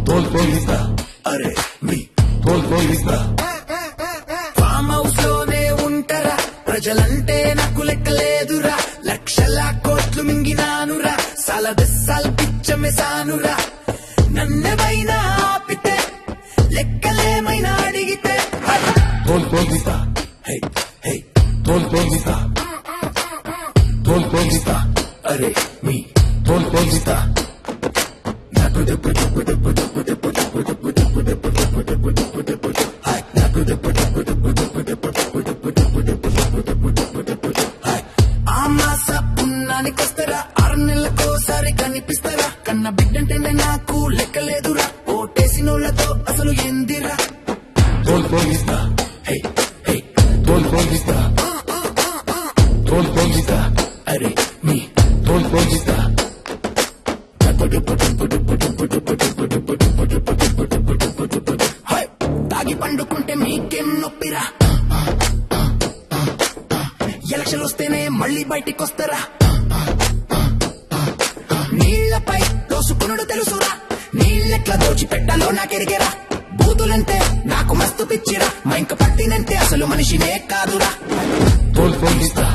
తోల్పోయిస్తా అరే మీ తోల్పోయిస్తా farm house లోనే ఉంటారా ప్రజలంటే నాకు లెక్కలేదురా లక్షల కోట్లు మింగినానురా సాలదెస్సాల్ పిచ్చమెసానురా నన్నెవైనా ఆపితే లెక్కలేమైనా అడిగితే తోల్పోయిస్తా హే హే తోల్పోయిస్తా తోల్పోయిస్తా అరే మీ తోల్పోయిస్తా పున్నానికొస్తారా 6 నెలలకోసారి కనిపిస్తారా కన్న బిడ్డంటేనే నాకు లెక్కలేదురా ఓటేసినోళ్లతో అసలు ఎందిరా తోల్పోయిస్తా హే హే తోల్పోయిస్తా తోల్పోయిస్తా అరే మీ తోల్పోయిస్తా తాగి పండుకుంటే మీకేం నొప్పిరా ఎలక్షన్ వస్తేనే మళ్ళీ బయటికొస్తారా నీళ్లపై దోసుకునుడు తెలుసురా నీళ్ళెట్లా దోచిపెట్టాలో నాకెరిగేరా బూతులంటే నాకు మస్తు పిచ్చిరా మా ఇంక పట్టినంటే అసలు మనిషినే కాదురా తోల్పోయిస్తా